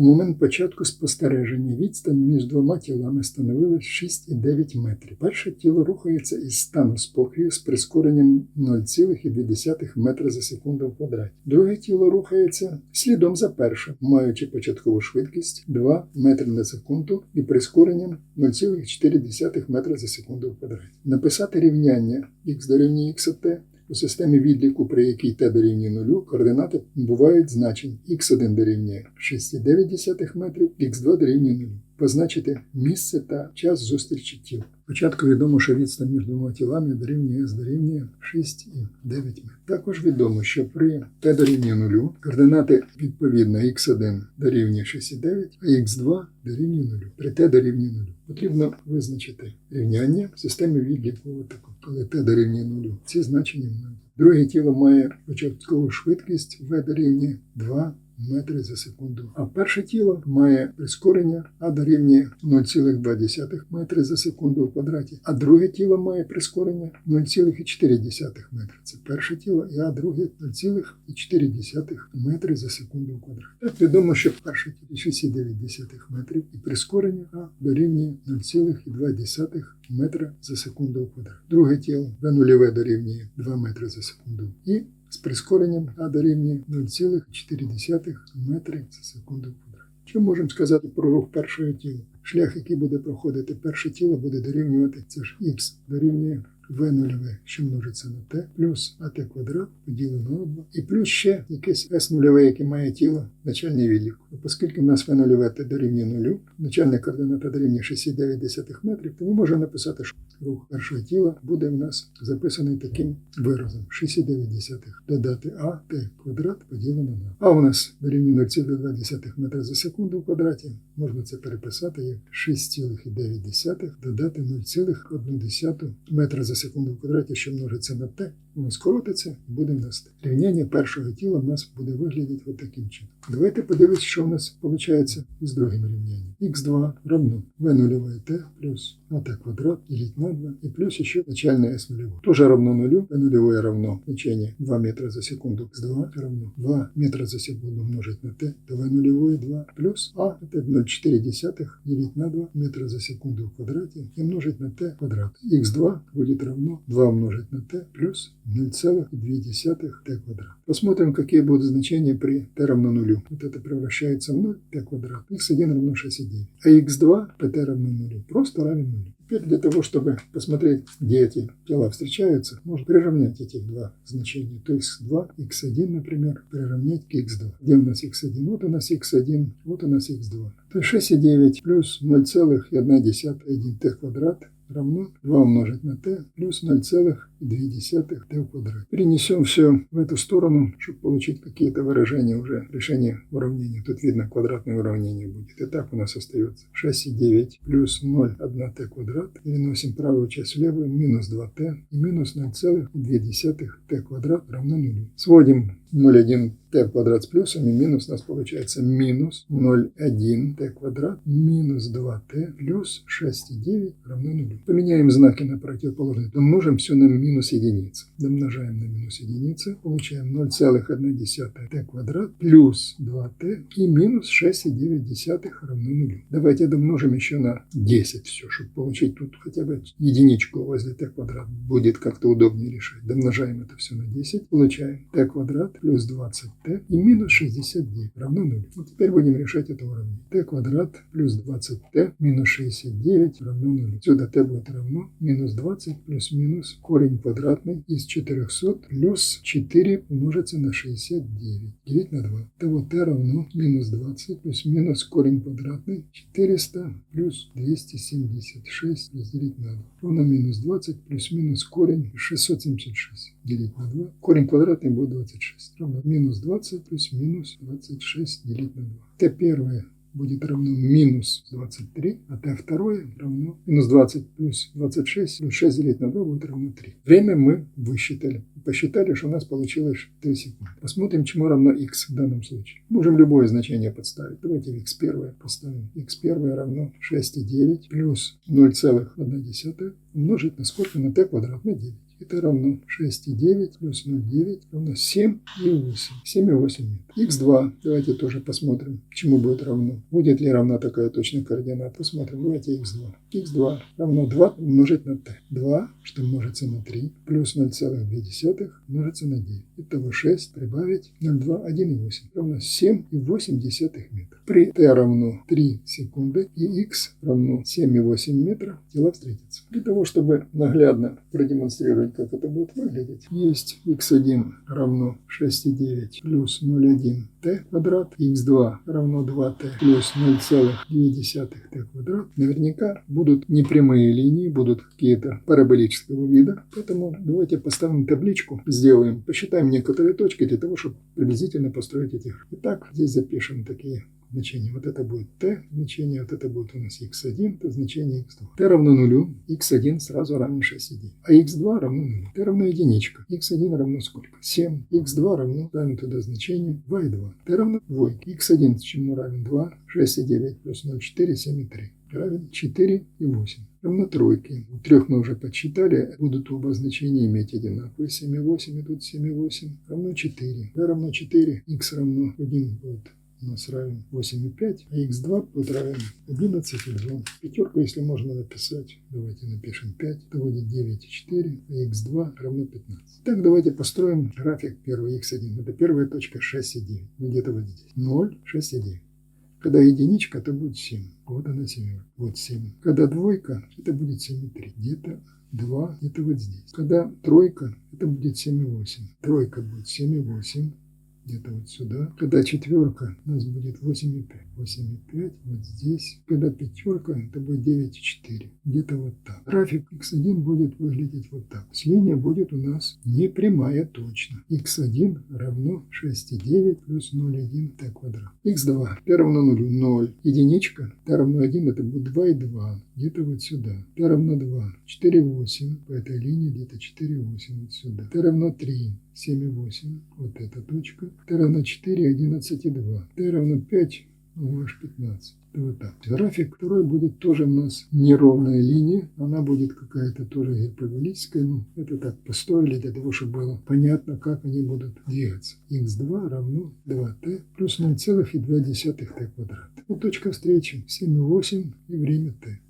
У момент початку спостереження відстань між двома тілами становила 6,9 метрів. Перше тіло рухається із стану спокою з прискоренням 0,2 метра за секунду в квадраті. Друге тіло рухається слідом за першим, маючи початкову швидкість 2 метри на секунду і прискоренням 0,4 метра за секунду в квадраті. Написати рівняння х дорівнює х от t у системі відліку, при якій t дорівнює 0, координати бувають значень х1 дорівнює 6,9 метрів, х2 дорівнює 0. Позначити місце та час зустрічі тіл. Спочатку відомо, що відстань між двома тілами дорівнює дорівнює 6,9 метрів. Також відомо, що при t дорівнює 0 координати відповідно х1 дорівнює 6,9, а х2 дорівнює 0. При t дорівнює 0. Потрібно визначити рівняння в системі відліку, коли t дорівнює 0. Ці значення мають. Друге тіло має початкову швидкість v дорівнює 2 метри за секунду. А перше тіло має прискорення А дорівнює 0,2 метри за секунду в квадраті, а друге тіло має прискорення 0,4 метри. Це перше тіло, і А друге 0,4 метри за секунду в квадраті. Так відомо, що перше тіло 6,9 метрів і прискорення А дорівнює 0,2 метра за секунду в квадраті. Друге тіло В0 дорівнює 2 метри за секунду і з прискоренням А дорівнює 0,4 метри за секунду в квадраті. Що можемо сказати про рух першого тіла? Шлях, який буде проходити перше тіло, буде дорівнювати, це ж х дорівнює v0, що множиться на t, плюс at квадрат поділено на 2, і плюс ще якесь s0, яке має тіло начальний відлік. Оскільки в нас v0 дорівнює 0, начальна координата дорівнює 6,9 метрів, то ми можемо написати, що рух першого тіла буде в нас записаний таким виразом. 6,9 додати at квадрат поділено на. А у нас дорівнює 0,2 метра за секунду в квадраті. Можна це переписати як 6,9 додати 0,1 метра за секунду в квадраті, що множиться на t, воно скоротиться і буде в нас t. Рівняння першого тіла в нас буде виглядати ось таким чином. Давайте подивимося, що в нас виходить з другим рівнянням. х2 равно v0 t плюс at квадрат делить на 2 и плюс еще начальное s0. Тоже равно 0. v0 равно значение 2 метра за секунду, x2 равно 2 метра за секунду умножить на t, то v0 2 плюс a это 0,4 делить на 2 метра за секунду в квадрате и умножить на t квадрат. x2 будет равно 2 умножить на t плюс 0,2 t квадрат. Посмотрим, какие будут значения при t равно 0. Вот это превращается в 0 t квадрат. x1 равно 6,9. А x2 при t равно 0 просто равен 0. Теперь для того, чтобы посмотреть, где эти тела встречаются, можно приравнять этих два значения. То есть 2, x1, например, приравнять к x2. Где у нас x1? Вот у нас x1, вот у нас x2. То есть 6,9 плюс 0,1 t квадрат равно 2 умножить на t плюс 0,2 t в квадрате. Перенесем все в эту сторону, чтобы получить какие-то выражения уже решения уравнения. Тут видно, квадратное уравнение будет. И так у нас остается 6,9 плюс 0,1 t квадрат. Переносим правую часть в левую, минус 2t и минус 0,2 t квадрат равно 0. Сводим 0,1 t квадрат с плюсами, минус у нас получается минус 0,1 t квадрат минус 2t плюс 6,9 равно 0. Поменяем знаки на противоположные. Домножим все на минус единицы. Домножаем на минус единицы. Получаем 0,1 t квадрат плюс 2t и минус 6,9 равно 0. Давайте домножим еще на 10 все, чтобы получить тут хотя бы единичку возле t квадрат. Будет как-то удобнее решать. Домножаем это все на 10. Получаем t квадрат плюс 20t и минус 69 равно 0. Вот теперь будем решать это уравнение. t квадрат плюс 20t минус 69 равно 0. Отсюда t будет равно минус 20 плюс минус корень квадратный из 400 плюс 4 умножится на 69 делить на 2. То вот t равно минус 20 плюс минус корень квадратный 400 плюс 276 разделить на 2. Равно минус 20 плюс минус корень 676 делить на 2. Корень квадратный будет 26. Равно минус 20 плюс минус 26 делить на 2. t первое будет равно минус 23, а t второе равно минус 20 плюс 26 плюс 6 делить на 2 будет равно 3. Время мы высчитали. Посчитали, что у нас получилось 3 секунды. Посмотрим, чему равно x в данном случае. Можем любое значение подставить. Давайте x1 поставим. x1 равно 6,9 плюс 0,1 умножить на сколько? На t квадрат на 9. Это равно 6,9 плюс 0,9 равно 7,8. 7,8 метров. Х2. Давайте тоже посмотрим, чему будет равно. Будет ли равна такая точная координата. Посмотрим. Давайте х2. х2 равно 2 умножить на t. 2, что множится на 3, плюс 0,2 множится на 9. Итого 6 прибавить 0,2, 1,8. Равно 7,8 метров. При t равно 3 секунды и x равно 7,8 метров, тела встретятся. Для того, чтобы наглядно продемонстрировать, как это будет выглядеть, есть x1 равно 6,9 плюс 0,1 t квадрат, x2 равно 2t плюс 0,2 t квадрат. Наверняка будут непрямые линии, будут какие-то параболического вида. Поэтому давайте поставим табличку, сделаем, посчитаем некоторые точки для того, чтобы приблизительно построить эти. Итак, здесь запишем такие значения. Вот это будет t значение, вот это будет у нас x1, это значение x2. t равно 0, x1 сразу равен 6,9, а x2 равно 0. t равно единичка, x1 равно сколько? 7, x2 равно, ставим туда значение 2,2. t равно 2, x1 чему равен 2, 6,9 плюс 0,4, 7,3. Равен 4,8. Равно тройке. У трех мы уже подсчитали, будут оба значения иметь одинаковые. 7,8 и тут 7,8 равно 4. t равно 4, x равно 1 будет у нас равен 8,5, а x2 будет равен 11,2. Пятерку, если можно написать, давайте напишем 5, это будет 9,4, а x2 равно 15. Так, давайте построим график первый x1. Это первая точка 6,9, где-то вот здесь. 0, 6,9. Когда единичка, это будет 7. Вот она семерка. Вот 7. Когда двойка, это будет 7,3. Где-то 2, где-то вот здесь. Когда тройка, это будет 7,8. Тройка будет 7,8. Где-то вот сюда. Когда четверка, у нас будет 8,5. 8,5 вот здесь. Когда пятерка, это будет 9,4. Где-то вот так. График x1 будет выглядеть вот так. Линия будет у нас не прямая точно. x1 равно 6,9 плюс 0,1 t квадрат. x2 t равно 0. 0. Единичка. t равно 1, это будет 2,2. Где-то вот сюда. t равно 2. 4,8. По этой линии где-то 4,8 вот сюда. t равно 3. 7,8, вот эта точка. t равно 4, 11,2. t равно 5, умножь 15. Вот так. График второй будет тоже у нас неровная линия. Она будет какая-то тоже гиперболическая. Ну, это так построили для того, чтобы было понятно, как они будут двигаться. x2 равно 2t плюс 0,2 t квадрат. Вот точка встречи 7,8 и время t.